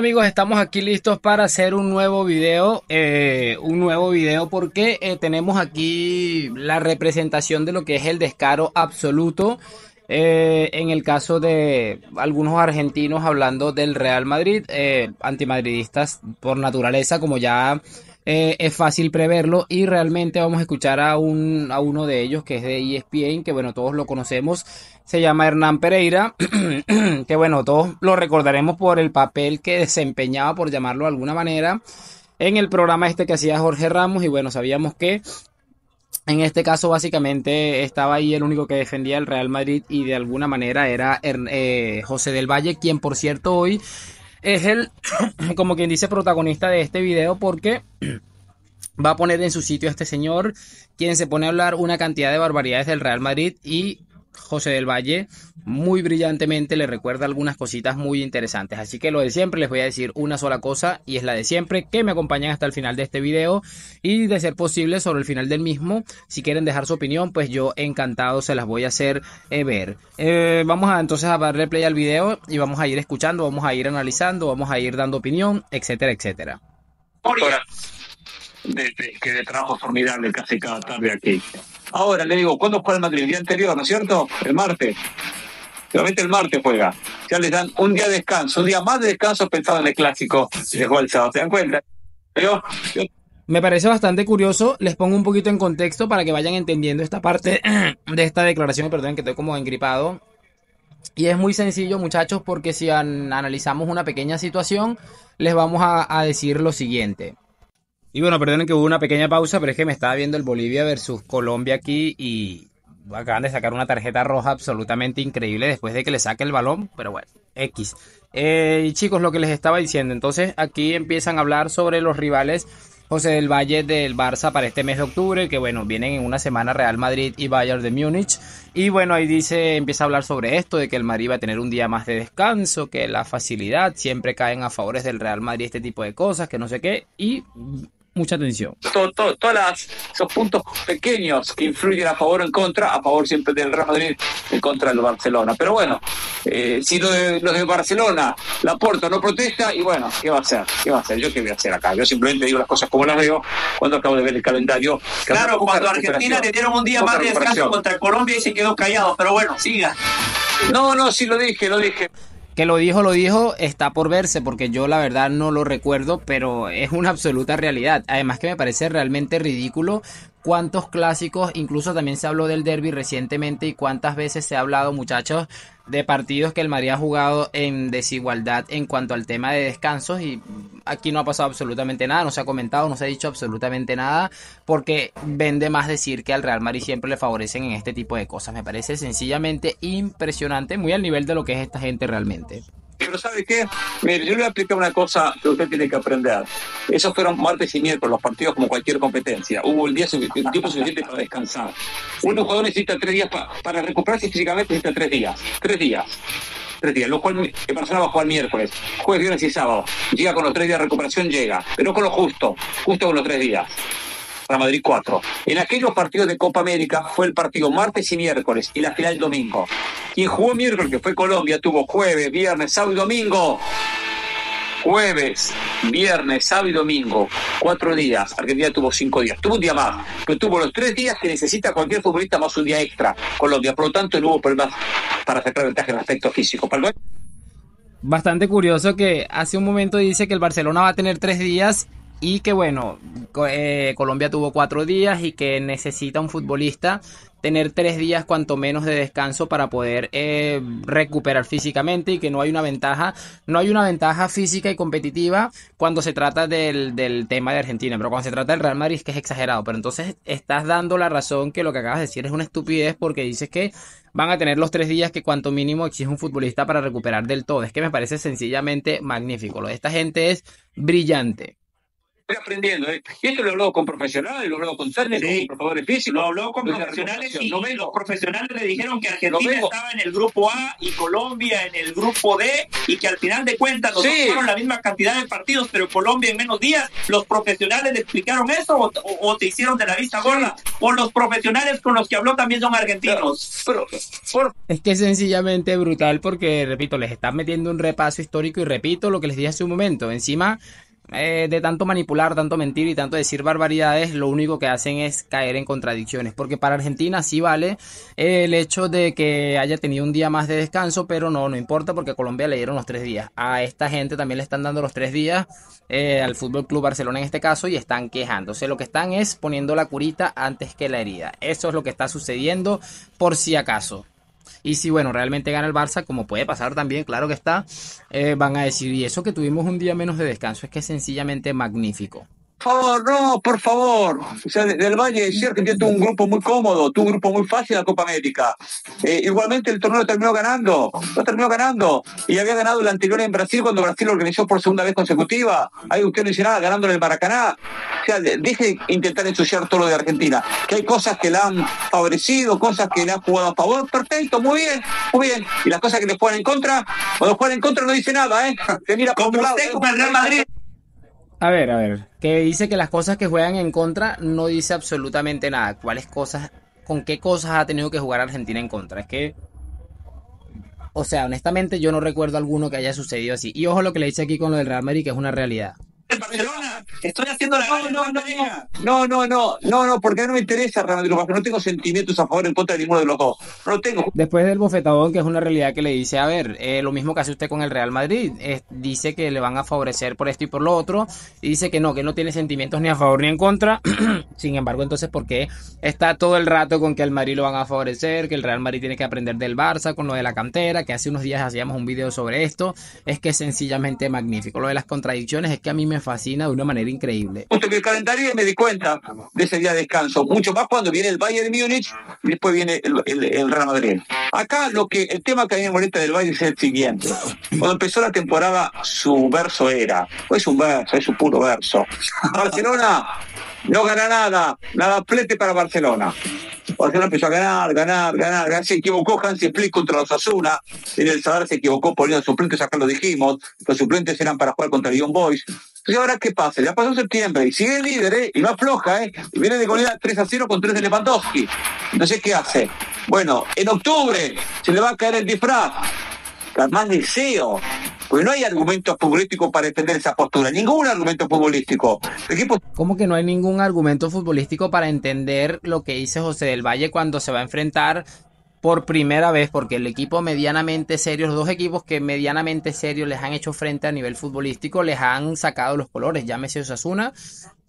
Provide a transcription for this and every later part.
Amigos, estamos aquí listos para hacer un nuevo video, porque tenemos aquí la representación de lo que es el descaro absoluto, en el caso de algunos argentinos hablando del Real Madrid, antimadridistas por naturaleza, como ya es fácil preverlo, y realmente vamos a escuchar a uno de ellos que es de ESPN, que bueno, todos lo conocemos, se llama Hernán Pereira, que bueno, todos lo recordaremos por el papel que desempeñaba, por llamarlo de alguna manera, en el programa este que hacía Jorge Ramos. Y bueno, sabíamos que en este caso básicamente estaba ahí el único que defendía el Real Madrid, y de alguna manera era José del Valle, quien por cierto hoy es el, como quien dice, protagonista de este video, porque va a poner en su sitio a este señor, quien se pone a hablar una cantidad de barbaridades del Real Madrid, y José del Valle muy brillantemente le recuerda algunas cositas muy interesantes. Así que lo de siempre, les voy a decir una sola cosa, y es la de siempre, que me acompañen hasta el final de este video, y de ser posible sobre el final del mismo, si quieren dejar su opinión, pues yo encantado se las voy a hacer ver. Vamos a entonces a darle play al video y vamos a ir escuchando, vamos a ir analizando, vamos a ir dando opinión, etcétera, etcétera. De trabajo formidable casi cada tarde aquí. Ahora le digo, ¿cuándo juega el Madrid? El día anterior, ¿no es cierto? El martes. Realmente el martes juega. Ya les dan un día de descanso, un día más de descanso pensado en el clásico de juego el sábado. ¿Se dan cuenta? Me parece bastante curioso, les pongo un poquito en contexto para que vayan entendiendo esta parte de esta declaración, perdón, que estoy como engripado. Y es muy sencillo, muchachos, porque si analizamos una pequeña situación, les vamos a decir lo siguiente. Y bueno, perdonen que hubo una pequeña pausa, pero es que me estaba viendo el Bolivia versus Colombia aquí, y acaban de sacar una tarjeta roja absolutamente increíble después de que le saque el balón, pero bueno, X. Chicos, lo que les estaba diciendo, entonces aquí empiezan a hablar sobre los rivales José del Valle del Barça para este mes de octubre, que bueno, vienen en una semana Real Madrid y Bayern de Múnich. Y bueno, ahí dice, empieza a hablar sobre esto, de que el Madrid va a tener un día más de descanso, que la facilidad siempre caen a favores del Real Madrid, este tipo de cosas, que no sé qué, y mucha atención. Todos esos puntos pequeños que influyen a favor o en contra, a favor siempre del Real Madrid, en contra del Barcelona. Pero bueno, si los de Barcelona, Laporta no protesta, y bueno, ¿qué va a hacer? ¿Qué va a hacer? ¿Yo qué voy a hacer acá? Yo simplemente digo las cosas como las veo cuando acabo de ver el calendario. Claro, cuando a Argentina le dieron un día más de descanso contra Colombia y se quedó callado, pero bueno, siga. No, sí lo dije. Que lo dijo, está por verse, porque yo la verdad no lo recuerdo, pero es una absoluta realidad. Además que me parece realmente ridículo cuántos clásicos, incluso también se habló del derbi recientemente, y cuántas veces se ha hablado, muchachos, de partidos que el Madrid ha jugado en desigualdad en cuanto al tema de descansos, y aquí no ha pasado absolutamente nada, no se ha comentado, no se ha dicho absolutamente nada, porque vende más decir que al Real Madrid siempre le favorecen en este tipo de cosas. Me parece sencillamente impresionante, muy al nivel de lo que es esta gente realmente. Pero ¿sabe qué? Mire, yo le voy a explicar una cosa que usted tiene que aprender. Esos fueron martes y miércoles, los partidos como cualquier competencia. Hubo el tiempo suficiente para descansar. Un jugador necesita 3 días para recuperarse físicamente, necesita 3 días. 3 días. 3 días. Lo cual el Barcelona va a jugar miércoles, jueves, viernes y sábado. Llega con los 3 días de recuperación, llega. Pero con lo justo con los 3 días. Para Madrid 4. En aquellos partidos de Copa América fue el partido martes y miércoles y la final domingo. Quien jugó miércoles, que fue Colombia, tuvo jueves, viernes, sábado y domingo. Jueves, viernes, sábado y domingo. 4 días. Argentina tuvo 5 días. Tuvo un día más, pero tuvo los 3 días que necesita cualquier futbolista más un día extra. Colombia, por lo tanto, no hubo problemas para sacar ventaja en el aspecto físico. Bastante curioso que hace un momento dice que el Barcelona va a tener 3 días, y que bueno, Colombia tuvo 4 días, y que necesita un futbolista tener 3 días cuanto menos de descanso para poder recuperar físicamente, y que no hay una ventaja física y competitiva cuando se trata del tema de Argentina, pero cuando se trata del Real Madrid es que es exagerado. Pero entonces estás dando la razón, que lo que acabas de decir es una estupidez, porque dices que van a tener los 3 días que cuanto mínimo exige un futbolista para recuperar del todo. Es que me parece sencillamente magnífico. Lo de esta gente es brillante. Estoy aprendiendo, ¿eh? Y esto lo habló con profesionales, lo habló con técnicos, Sí. con profesores físicos. Lo habló con profesionales y No los profesionales le dijeron que Argentina estaba en el grupo A y Colombia en el grupo D y que al final de cuentas los dos fueron la misma cantidad de partidos, pero Colombia en menos días. ¿Los profesionales le explicaron eso o te hicieron de la vista gorda? ¿O los profesionales con los que habló también son argentinos? Es que es sencillamente brutal porque, repito, les están metiendo un repaso histórico y repito lo que les dije hace un momento. Encima de tanto manipular, tanto mentir y tanto decir barbaridades, lo único que hacen es caer en contradicciones. Porque para Argentina sí vale el hecho de que haya tenido un día más de descanso, pero no importa porque a Colombia le dieron los 3 días. A esta gente también le están dando los 3 días, al Fútbol Club Barcelona en este caso, y están quejándose. Lo que están es poniendo la curita antes que la herida. Eso es lo que está sucediendo por si acaso. Y si, bueno, realmente gana el Barça, como puede pasar también, claro que está, van a decir, y eso que tuvimos un día menos de descanso, es que es sencillamente magnífico. Por favor. O sea, del Valle es cierto que tuvo un grupo muy cómodo, tuvo un grupo muy fácil en la Copa América. Igualmente el torneo lo terminó ganando. Y había ganado el anterior en Brasil cuando Brasil lo organizó por segunda vez consecutiva. Ahí usted no dice nada, ganándole el Maracaná. O sea, deje de intentar ensuciar todo lo de Argentina. Que hay cosas que la han favorecido, cosas que le han jugado a favor. Perfecto, muy bien. Y las cosas que le juegan en contra, cuando juegan en contra no dice nada, ¿eh? Se mira por otro lado, con el Real Madrid. A ver, que dice que las cosas que juegan en contra no dice absolutamente nada. ¿Cuáles cosas, con qué cosas ha tenido que jugar Argentina en contra? Es que, o sea, honestamente yo no recuerdo alguno que haya sucedido así. Y ojo lo que le dice aquí con lo del Real Madrid, que es una realidad. Barcelona, estoy haciendo la No, porque no me interesa Real Madrid, porque no tengo sentimientos a favor o en contra de ninguno de los dos. No lo tengo. Después del bofetadón, que es una realidad que le dice, a ver, lo mismo que hace usted con el Real Madrid, dice que le van a favorecer por esto y por lo otro, y dice que no tiene sentimientos ni a favor ni en contra. Sin embargo, entonces, ¿por qué está todo el rato con que al Madrid lo van a favorecer, que el Real Madrid tiene que aprender del Barça, con lo de la cantera, que hace unos días hacíamos un video sobre esto? Es que es sencillamente magnífico. Lo de las contradicciones es que a mí me fascina de una manera increíble. Justo que el calendario me di cuenta de ese día de descanso, mucho más cuando viene el Bayern de Múnich y después viene el Real Madrid. Acá el tema que a mí me molesta del Bayern es el siguiente. Cuando empezó la temporada, su verso era, es un puro verso. Barcelona no gana nada plete para Barcelona. Barcelona empezó a ganar. Se equivocó Hansi Flick contra los Osasuna. En el Sadar se equivocó poniendo suplentes, acá lo dijimos. Los suplentes eran para jugar contra Young Boys. ¿Y ahora qué pasa? Ya pasó septiembre y sigue el líder, y no afloja, y viene de golear 3-0 con 3 de Lewandowski. Entonces, ¿qué hace? Bueno, en octubre se le va a caer el disfraz. Más deseo. Porque no hay argumentos futbolísticos para defender esa postura. Ningún argumento futbolístico. ¿Cómo que no hay ningún argumento futbolístico para entender lo que dice José del Valle cuando se va a enfrentar por primera vez? Porque el equipo medianamente serio, los dos equipos que medianamente serios les han hecho frente a nivel futbolístico, les han sacado los colores, llámese Osasuna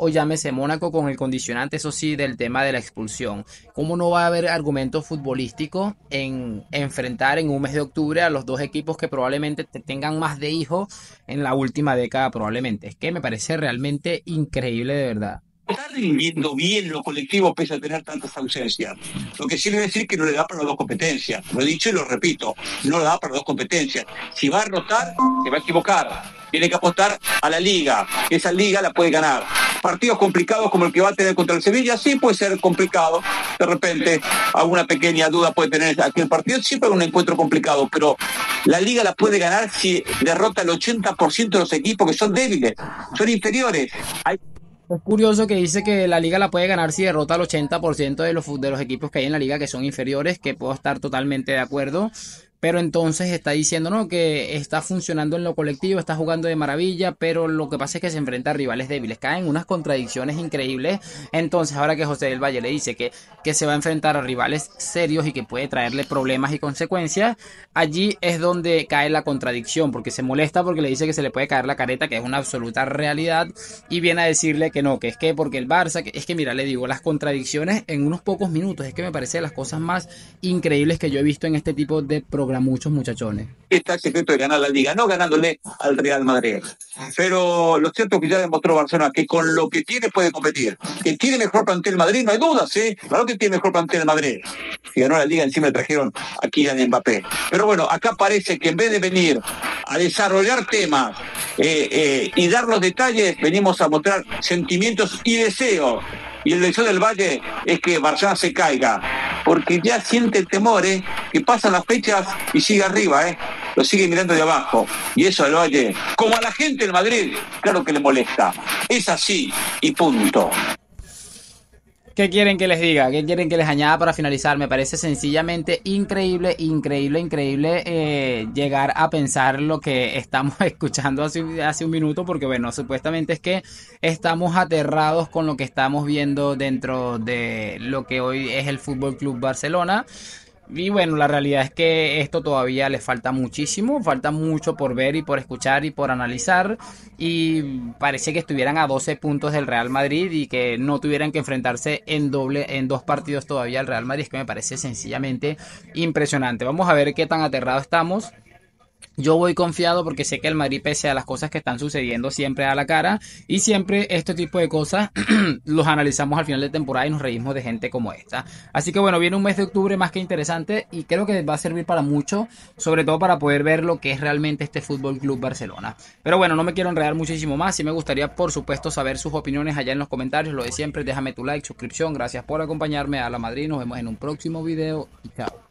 o llámese Mónaco, con el condicionante, eso sí, del tema de la expulsión. ¿Cómo no va a haber argumento futbolístico en enfrentar en un mes de octubre a los dos equipos que probablemente tengan más de hijos en la última década probablemente? Es que me parece realmente increíble, de verdad. Está rindiendo bien lo colectivo pese a tener tantas ausencias. Lo que quiere decir que no le da para las dos competencias. Lo he dicho y lo repito, no le da para las dos competencias. Si va a rotar, se va a equivocar. Tiene que apostar a la Liga. Esa Liga la puede ganar. Partidos complicados como el que va a tener contra el Sevilla, sí puede ser complicado. De repente, alguna pequeña duda puede tener aquel partido. Siempre es un encuentro complicado, pero la Liga la puede ganar si derrota el 80% de los equipos que son débiles, son inferiores. Es curioso que dice que la liga la puede ganar si derrota al 80% de los equipos que hay en la liga que son inferiores, que puedo estar totalmente de acuerdo. Pero entonces está diciendo, ¿no?, que está funcionando en lo colectivo, está jugando de maravilla, pero lo que pasa es que se enfrenta a rivales débiles. Caen unas contradicciones increíbles. Entonces, ahora que José del Valle le dice que se va a enfrentar a rivales serios y que puede traerle problemas y consecuencias, allí es donde cae la contradicción, porque se molesta porque le dice que se le puede caer la careta, que es una absoluta realidad, y viene a decirle que no, que es que porque el Barça, es que mira, le digo, las contradicciones en unos pocos minutos, es que me parece de las cosas más increíbles que yo he visto en este tipo de programas logran muchos muchachones. Está el secreto de ganar la Liga, no ganándole al Real Madrid. Pero lo cierto es que ya demostró Barcelona que con lo que tiene puede competir. Que tiene mejor plantel Madrid, no hay dudas, ¿sí? Claro que tiene mejor plantel Madrid. Si ganó la Liga, encima le trajeron a Kylian Mbappé. Pero bueno, acá parece que en vez de venir a desarrollar temas y dar los detalles, venimos a mostrar sentimientos y deseos. Y el deseo del Valle es que Barcelona se caiga, porque ya siente el temor, que pasan las fechas y sigue arriba, lo sigue mirando de abajo. Y eso al Valle, como a la gente del Madrid, claro que le molesta. Es así y punto. ¿Qué quieren que les diga? ¿Qué quieren que les añada para finalizar? Me parece sencillamente increíble llegar a pensar lo que estamos escuchando hace un minuto, porque bueno, supuestamente es que estamos aterrados con lo que estamos viendo dentro de lo que hoy es el Fútbol Club Barcelona. Y bueno, la realidad es que esto todavía le falta muchísimo, falta mucho por ver y por escuchar y por analizar, y parece que estuvieran a 12 puntos del Real Madrid y que no tuvieran que enfrentarse en dos partidos todavía al Real Madrid. Es que me parece sencillamente impresionante. Vamos a ver qué tan aterrados estamos. Yo voy confiado porque sé que el Madrid, pese a las cosas que están sucediendo, siempre da la cara, y siempre este tipo de cosas los analizamos al final de temporada y nos reímos de gente como esta. Así que bueno, viene un mes de octubre más que interesante y creo que va a servir para mucho, sobre todo para poder ver lo que es realmente este Fútbol Club Barcelona. Pero bueno, no me quiero enredar muchísimo más. Sí me gustaría, por supuesto, saber sus opiniones allá en los comentarios. Lo de siempre, déjame tu like, suscripción. Gracias por acompañarme a la Madrid. Nos vemos en un próximo video y chao.